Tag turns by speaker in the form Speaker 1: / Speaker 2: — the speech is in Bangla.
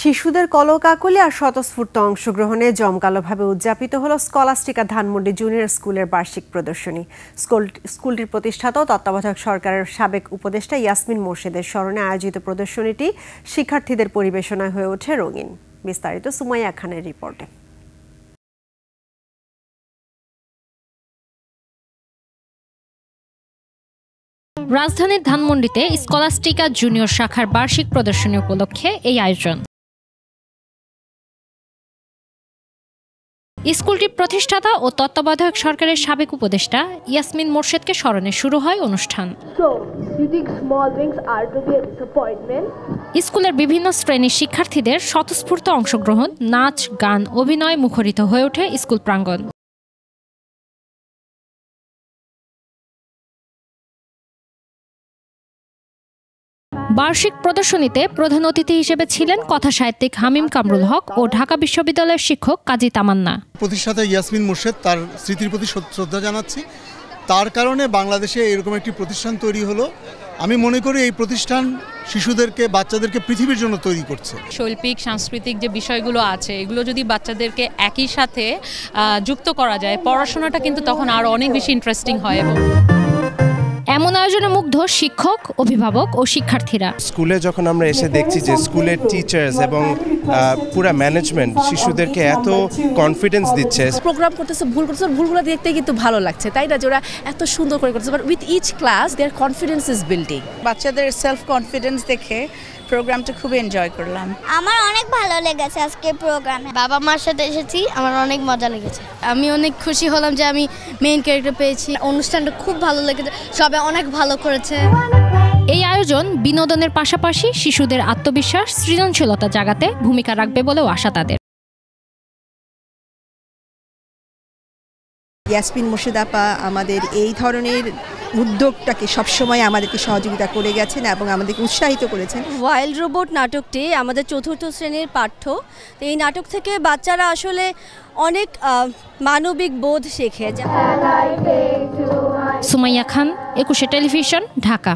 Speaker 1: শিশুদের কলকাকলি আর স্বতঃস্ফূর্ত অংশগ্রহণে জমকালোভাবে উদযাপিত হলো স্কলাস্টিকা ধানমন্ডি জুনিয়র স্কুলের বার্ষিক প্রদর্শনী। স্কুলটির প্রতিষ্ঠাতা ও তত্ত্বাবধায়ক সরকারের সাবেক উপদেষ্টা ইয়াসমিন মোর্শেদের স্মরণে আয়োজিত প্রদর্শনীটি শিক্ষার্থীদের পরিবেশনায় হয়ে ওঠে রঙিন। বিস্তারিত সুমাইয়া খানের রিপোর্টে।
Speaker 2: রাজধানীর ধানমন্ডিতে স্কলাস্টিকা জুনিয়র শাখার বার্ষিক প্রদর্শনী উপলক্ষে এই আয়োজন। স্কুলটির প্রতিষ্ঠাতা ও তত্ত্বাবধায়ক সরকারের সাবেক উপদেষ্টা ইয়াসমিন মোর্শেদকে স্মরণে শুরু হয় অনুষ্ঠান। স্কুলের বিভিন্ন শ্রেণীর শিক্ষার্থীদের স্বতঃস্ফূর্ত অংশগ্রহণ, নাচ, গান, অভিনয় মুখরিত হয়ে ওঠে স্কুল প্রাঙ্গণ। বার্ষিক প্রদর্শনীতে প্রধান অতিথি হিসেবে ছিলেন কথাসাহিত্যিক হামিম কামরুল হক ও ঢাকা বিশ্ববিদ্যালয়ের শিক্ষক কাজী তামান্না।
Speaker 3: প্রতিষ্ঠাতা ইয়াসমিন মোর্শেদ, তার স্মৃতির প্রতি শ্রদ্ধা জানাচ্ছি। তার কারণে বাংলাদেশে এরকম একটি প্রতিষ্ঠান তৈরি হলো। আমি মনে করি এই প্রতিষ্ঠান শিশুদেরকে, বাচ্চাদেরকে পৃথিবীর জন্য তৈরি করছে।
Speaker 4: শৈল্পিক, সাংস্কৃতিক যে বিষয়গুলো আছে, এগুলো যদি বাচ্চাদেরকে একই সাথে যুক্ত করা যায়, পড়াশোনাটা কিন্তু তখন আরো অনেক বেশি ইন্টারেস্টিং হয়।
Speaker 2: এমন আয়োজনে মুগ্ধ শিক্ষক, অভিভাবক ও শিক্ষার্থীরা।
Speaker 5: স্কুলে যখন আমরা এসে দেখছি যে স্কুলের টিচার্স এবং পুরো ম্যানেজমেন্ট শিশুদেরকে এত কনফিডেন্স দিচ্ছে।
Speaker 6: প্রোগ্রাম করতেছে, ভুলগুলো দেখতে কিন্তু ভালো লাগছে, তাই না? যে ওরা এত সুন্দর করে করতেছে, but with each class their confidence is building.
Speaker 7: বাচ্চাদের সেলফ কনফিডেন্স দেখে প্রোগ্রামটা খুব এনজয় করলাম।
Speaker 8: আমার অনেক ভালো লেগেছে আজকে প্রোগ্রামে। বাবা মার সাথে এসেছি, আমার অনেক মজা লেগেছে। আমি অনেক খুশি হলাম যে আমি মেইন ক্যারেক্টার পেয়েছি। অনুষ্ঠানটা খুব ভালো লেগেছে, সবাই অনেক ভালো করেছে।
Speaker 2: এই আয়োজন বিনোদনের পাশাপাশি শিশুদের আত্মবিশ্বাস, সৃজনশীলতা জাগাতে ভূমিকা রাখবে বলেও আশা তাদের।
Speaker 9: ইয়াসমিন মোর্শেদ আপা আমাদের এই ধরনের উদ্যোগটাকে সবসময় আমাদেরকে সহযোগিতা করে গেছেন এবং আমাদেরকে উৎসাহিত করেছেন।
Speaker 10: ওয়াইল্ড রোবট নাটকটি আমাদের চতুর্থ শ্রেণীর পাঠ্য। এই নাটক থেকে বাচ্চারা আসলে অনেক মানবিক বোধ শেখে।
Speaker 2: সুমাইয়া খান, 21 টেলিভিশন, ঢাকা।